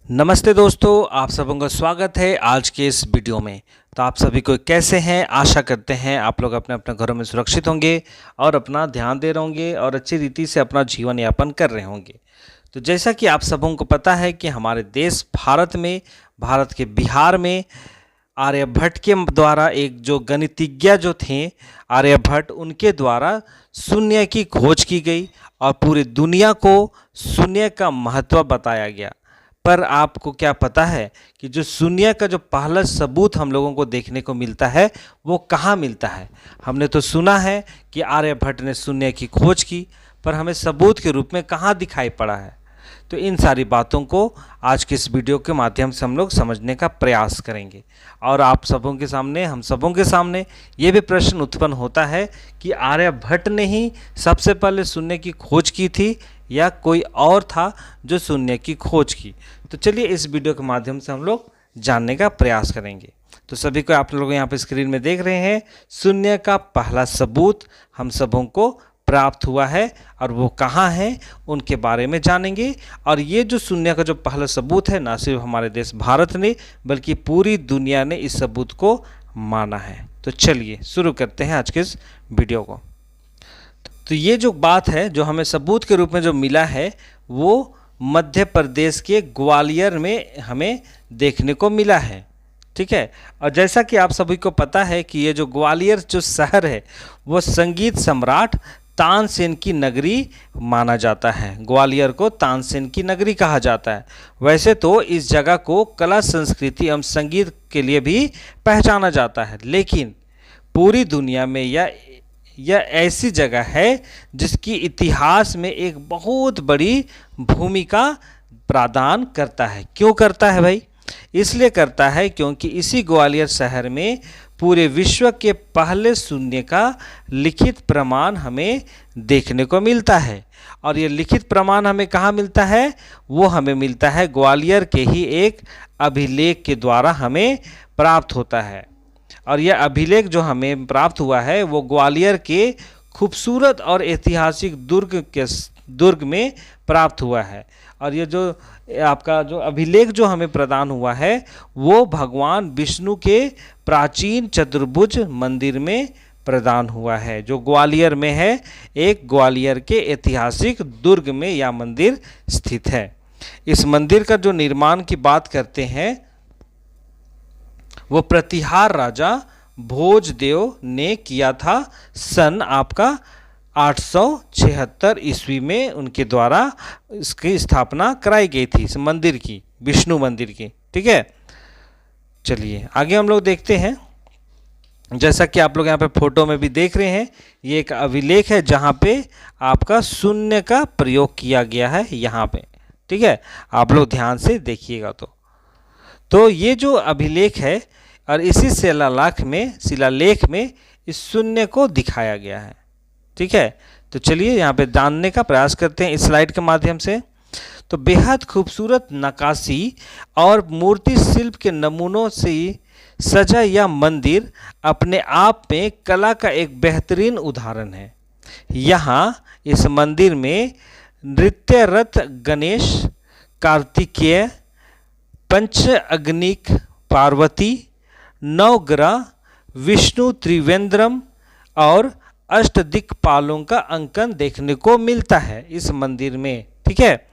नमस्ते दोस्तों, आप सबों का स्वागत है आज के इस वीडियो में। तो आप सभी को कैसे हैं? आशा करते हैं आप लोग अपने अपने घरों में सुरक्षित होंगे और अपना ध्यान दे रहे होंगे और अच्छी रीति से अपना जीवन यापन कर रहे होंगे। तो जैसा कि आप सबों को पता है कि हमारे देश भारत के बिहार में आर्यभट्ट के द्वारा एक जो गणितज्ञ जो थे आर्यभट्ट, उनके द्वारा शून्य की खोज की गई और पूरी दुनिया को शून्य का महत्व बताया गया। पर आपको क्या पता है कि जो शून्य का जो पहला सबूत हम लोगों को देखने को मिलता है वो कहाँ मिलता है? हमने तो सुना है कि आर्यभट्ट ने शून्य की खोज की, पर हमें सबूत के रूप में कहाँ दिखाई पड़ा है? तो इन सारी बातों को आज के इस वीडियो के माध्यम से हम लोग समझने का प्रयास करेंगे। और आप सबों के सामने, हम सबों के सामने ये भी प्रश्न उत्पन्न होता है कि आर्यभट्ट ने ही सबसे पहले शून्य की खोज की थी या कोई और था जो शून्य की खोज की? तो चलिए इस वीडियो के माध्यम से हम लोग जानने का प्रयास करेंगे। तो सभी को आप लोग यहाँ पे स्क्रीन में देख रहे हैं, शून्य का पहला सबूत हम सबों को प्राप्त हुआ है और वो कहाँ है उनके बारे में जानेंगे। और ये जो शून्य का जो पहला सबूत है, ना सिर्फ हमारे देश भारत ने बल्कि पूरी दुनिया ने इस सबूत को माना है। तो चलिए शुरू करते हैं आज के इस वीडियो को। तो ये जो बात है जो हमें सबूत के रूप में जो मिला है वो मध्य प्रदेश के ग्वालियर में हमें देखने को मिला है। ठीक है, और जैसा कि आप सभी को पता है कि ये जो ग्वालियर जो शहर है वो संगीत सम्राट तानसेन की नगरी माना जाता है। ग्वालियर को तानसेन की नगरी कहा जाता है। वैसे तो इस जगह को कला, संस्कृति एवं संगीत के लिए भी पहचाना जाता है, लेकिन पूरी दुनिया में यह ऐसी जगह है जिसकी इतिहास में एक बहुत बड़ी भूमिका प्रदान करता है। क्यों करता है भाई? इसलिए करता है क्योंकि इसी ग्वालियर शहर में पूरे विश्व के पहले शून्य का लिखित प्रमाण हमें देखने को मिलता है। और ये लिखित प्रमाण हमें कहाँ मिलता है? वो हमें मिलता है ग्वालियर के ही एक अभिलेख के द्वारा हमें प्राप्त होता है। और यह अभिलेख जो हमें प्राप्त हुआ है वो ग्वालियर के खूबसूरत और ऐतिहासिक दुर्ग में प्राप्त हुआ है। और ये जो आपका जो अभिलेख जो हमें प्रदान हुआ है वो भगवान विष्णु के प्राचीन चतुर्भुज मंदिर में प्रदान हुआ है, जो ग्वालियर में है। एक ग्वालियर के ऐतिहासिक दुर्ग में यह मंदिर स्थित है। इस मंदिर का जो निर्माण की बात करते हैं वो प्रतिहार राजा भोजदेव ने किया था। सन आपका 876 ईस्वी में उनके द्वारा इसकी स्थापना कराई गई थी, इस मंदिर की, विष्णु मंदिर की। ठीक है, चलिए आगे हम लोग देखते हैं। जैसा कि आप लोग यहाँ पे फोटो में भी देख रहे हैं, ये एक अभिलेख है जहाँ पे आपका शून्य का प्रयोग किया गया है यहाँ पे। ठीक है, आप लोग ध्यान से देखिएगा। तो ये जो अभिलेख है और इसी शिलालेख में इस शून्य को दिखाया गया है। ठीक है, तो चलिए यहाँ पे जानने का प्रयास करते हैं इस स्लाइड के माध्यम से। तो बेहद खूबसूरत नक्काशी और मूर्ति शिल्प के नमूनों से सजा यह मंदिर अपने आप में कला का एक बेहतरीन उदाहरण है। यहाँ इस मंदिर में नृत्यरत गणेश, कार्तिकेय, पंच अग्निक पार्वती, नवग्रह विष्णु त्रिवेंद्रम और अष्टदिक्पालों का अंकन देखने को मिलता है इस मंदिर में। ठीक है,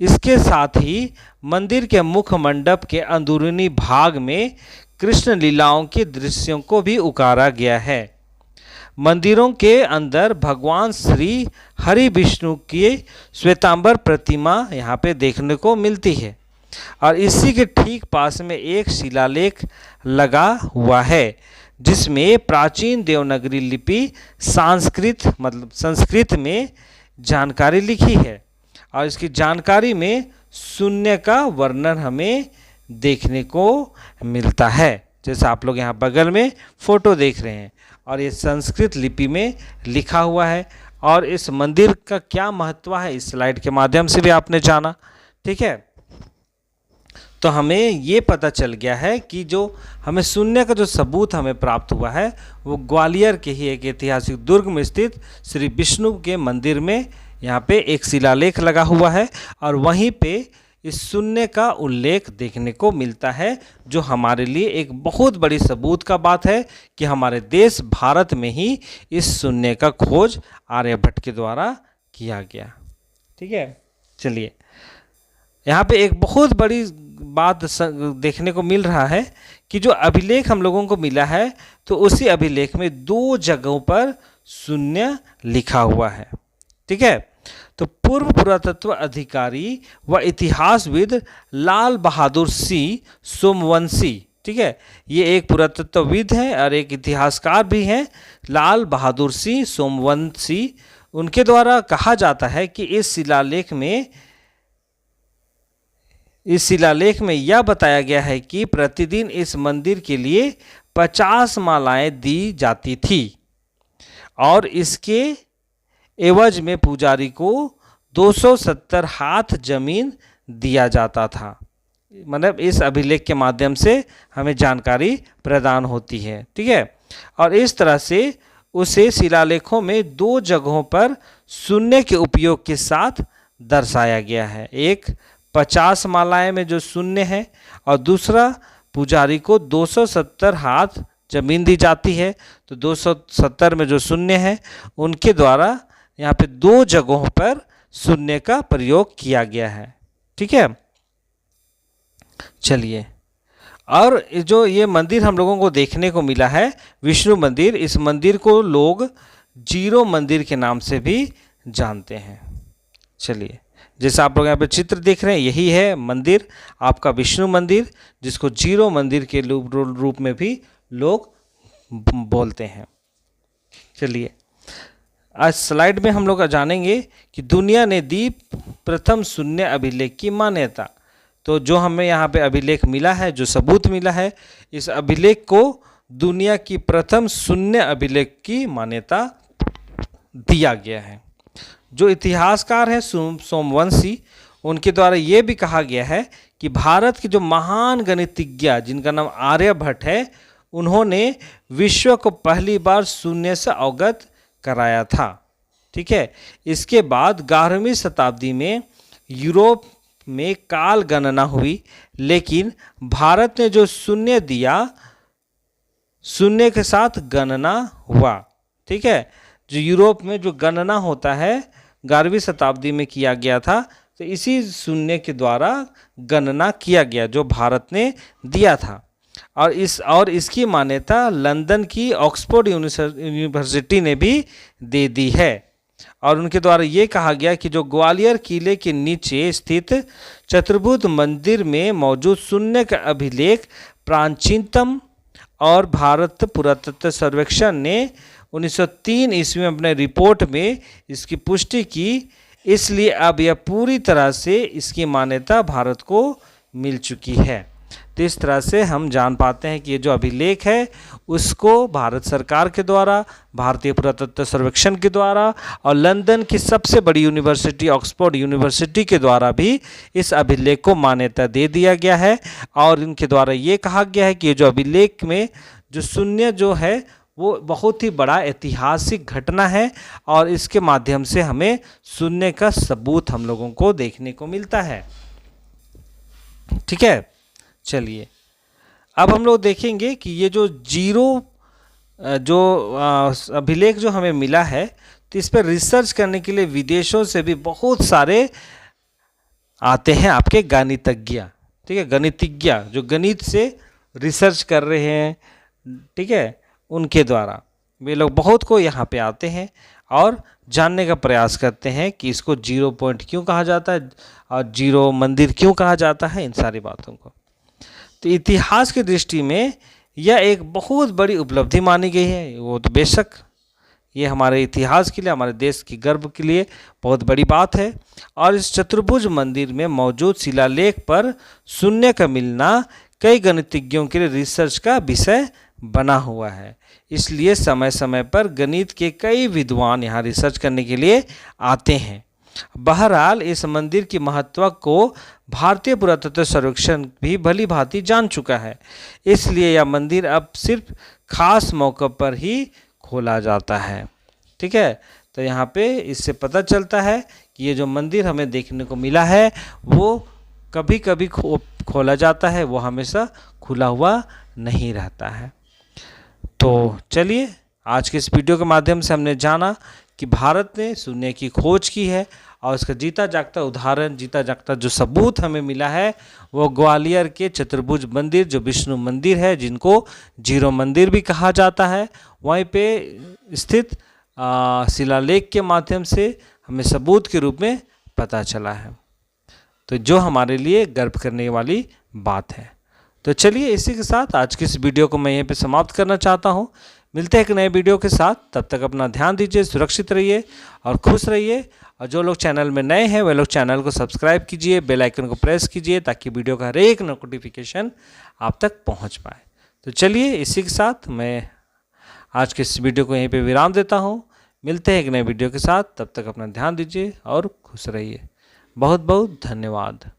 इसके साथ ही मंदिर के मुख्य मंडप के अंदरूनी भाग में कृष्ण लीलाओं के दृश्यों को भी उकारा गया है। मंदिरों के अंदर भगवान श्री हरि विष्णु की श्वेतांबर प्रतिमा यहाँ पे देखने को मिलती है। और इसी के ठीक पास में एक शिलालेख लगा हुआ है जिसमें प्राचीन देवनागरी लिपि संस्कृत में जानकारी लिखी है। और इसकी जानकारी में शून्य का वर्णन हमें देखने को मिलता है, जैसा आप लोग यहाँ बगल में फोटो देख रहे हैं। और ये संस्कृत लिपि में लिखा हुआ है। और इस मंदिर का क्या महत्व है इस स्लाइड के माध्यम से भी आपने जाना। ठीक है, तो हमें ये पता चल गया है कि जो हमें शून्य का जो सबूत हमें प्राप्त हुआ है वो ग्वालियर के ही एक ऐतिहासिक दुर्ग में स्थित श्री विष्णु के मंदिर में यहाँ पे एक शिलालेख लगा हुआ है। और वहीं पे इस शून्य का उल्लेख देखने को मिलता है, जो हमारे लिए एक बहुत बड़ी सबूत का बात है कि हमारे देश भारत में ही इस शून्य का खोज आर्यभट्ट के द्वारा किया गया। ठीक है, चलिए यहाँ पे एक बहुत बड़ी बात देखने को मिल रहा है कि जो अभिलेख हम लोगों को मिला है तो उसी अभिलेख में 2 जगहों पर शून्य लिखा हुआ है। ठीक है, तो पूर्व पुरातत्व अधिकारी व इतिहासविद लाल बहादुर सिंह सोमवंशी, ठीक है, ये एक पुरातत्वविद हैं और एक इतिहासकार भी हैं, लाल बहादुर सिंह सोमवंशी। उनके द्वारा कहा जाता है कि इस शिलालेख में यह बताया गया है कि प्रतिदिन इस मंदिर के लिए 50 मालाएं दी जाती थी और इसके एवज में पुजारी को 270 हाथ जमीन दिया जाता था। मतलब इस अभिलेख के माध्यम से हमें जानकारी प्रदान होती है। ठीक है, और इस तरह से उसे शिलालेखों में 2 जगहों पर शून्य के उपयोग के साथ दर्शाया गया है। एक 50 मालाएं में जो शून्य है और दूसरा पुजारी को 270 हाथ जमीन दी जाती है। तो 270 में जो शून्य है उनके द्वारा यहाँ पे 2 जगहों पर शून्य का प्रयोग किया गया है। ठीक है, चलिए, और जो ये मंदिर हम लोगों को देखने को मिला है विष्णु मंदिर, इस मंदिर को लोग जीरो मंदिर के नाम से भी जानते हैं। चलिए, जैसे आप लोग यहाँ पे चित्र देख रहे हैं, यही है मंदिर आपका विष्णु मंदिर, जिसको जीरो मंदिर के रूप में भी लोग बोलते हैं। चलिए, आज स्लाइड में हम लोग जानेंगे कि दुनिया ने दी प्रथम शून्य अभिलेख की मान्यता। तो जो हमें यहाँ पे अभिलेख मिला है, जो सबूत मिला है, इस अभिलेख को दुनिया की प्रथम शून्य अभिलेख की मान्यता दिया गया है। जो इतिहासकार हैं सोमवंशी, उनके द्वारा ये भी कहा गया है कि भारत के जो महान गणितज्ञ जिनका नाम आर्यभट्ट है, उन्होंने विश्व को पहली बार शून्य से अवगत कराया था। ठीक है, इसके बाद 11वीं शताब्दी में यूरोप में काल गणना हुई, लेकिन भारत ने जो शून्य दिया, शून्य के साथ गणना हुआ। ठीक है, जो यूरोप में जो गणना होता है 11वीं शताब्दी में किया गया था, तो इसी शून्य के द्वारा गणना किया गया जो भारत ने दिया था। और इसकी मान्यता लंदन की ऑक्सफोर्ड यूनिवर्सिटी ने भी दे दी है। और उनके द्वारा ये कहा गया कि जो ग्वालियर किले के नीचे स्थित चतुर्भुज मंदिर में मौजूद शून्य का अभिलेख प्राचीनतम, और भारत पुरातत्व सर्वेक्षण ने 1903 ईस्वी में अपने रिपोर्ट में इसकी पुष्टि की। इसलिए अब यह पूरी तरह से इसकी मान्यता भारत को मिल चुकी है। तो इस तरह से हम जान पाते हैं कि ये जो अभिलेख है उसको भारत सरकार के द्वारा, भारतीय पुरातत्व सर्वेक्षण के द्वारा और लंदन की सबसे बड़ी यूनिवर्सिटी ऑक्सफोर्ड यूनिवर्सिटी के द्वारा भी इस अभिलेख को मान्यता दे दिया गया है। और इनके द्वारा ये कहा गया है कि ये जो अभिलेख में जो शून्य जो है वो बहुत ही बड़ा ऐतिहासिक घटना है और इसके माध्यम से हमें शून्य का सबूत हम लोगों को देखने को मिलता है। ठीक है, चलिए, अब हम लोग देखेंगे कि ये जो जीरो जो अभिलेख जो हमें मिला है, तो इस पर रिसर्च करने के लिए विदेशों से भी बहुत सारे आते हैं आपके गणितज्ञ। ठीक है, गणितज्ञ जो गणित से रिसर्च कर रहे हैं, ठीक है, उनके द्वारा वे लोग बहुत को यहाँ पे आते हैं और जानने का प्रयास करते हैं कि इसको जीरो पॉइंट क्यों कहा जाता है और जीरो मंदिर क्यों कहा जाता है, इन सारी बातों को। तो इतिहास की दृष्टि में यह एक बहुत बड़ी उपलब्धि मानी गई है। वो तो बेशक ये हमारे इतिहास के लिए, हमारे देश की गर्व के लिए बहुत बड़ी बात है। और इस चतुर्भुज मंदिर में मौजूद शिलालेख पर शून्य का मिलना कई गणितज्ञों के लिए रिसर्च का विषय बना हुआ है। इसलिए समय समय पर गणित के कई विद्वान यहाँ रिसर्च करने के लिए आते हैं। बहरहाल इस मंदिर की महत्व को भारतीय पुरातत्व सर्वेक्षण भी भली भांति जान चुका है। इसलिए यह मंदिर अब सिर्फ खास मौक़ों पर ही खोला जाता है। ठीक है, तो यहाँ पे इससे पता चलता है कि ये जो मंदिर हमें देखने को मिला है वो कभी कभी खोला जाता है, वो हमेशा खुला हुआ नहीं रहता है। तो चलिए, आज के इस वीडियो के माध्यम से हमने जाना कि भारत ने शून्य की खोज की है और उसका जीता जागता उदाहरण, जीता जागता जो सबूत हमें मिला है वो ग्वालियर के चतुर्भुज मंदिर, जो विष्णु मंदिर है, जिनको जीरो मंदिर भी कहा जाता है, वहीं पे स्थित शिलालेख के माध्यम से हमें सबूत के रूप में पता चला है। तो जो हमारे लिए गर्व करने वाली बात है। तो चलिए, इसी के साथ आज की इस वीडियो को मैं यहीं पे समाप्त करना चाहता हूँ। मिलते हैं एक नए वीडियो के साथ, तब तक अपना ध्यान दीजिए, सुरक्षित रहिए और खुश रहिए। और जो लोग चैनल में नए हैं वे लोग चैनल को सब्सक्राइब कीजिए, बेल आइकन को प्रेस कीजिए, ताकि वीडियो का हर एक नोटिफिकेशन आप तक पहुँच पाए। तो चलिए, इसी के साथ मैं आज के इस वीडियो को यहीं पर विराम देता हूँ। मिलते हैं एक नए वीडियो के साथ, तब तक अपना ध्यान दीजिए और खुश रहिए। बहुत बहुत धन्यवाद।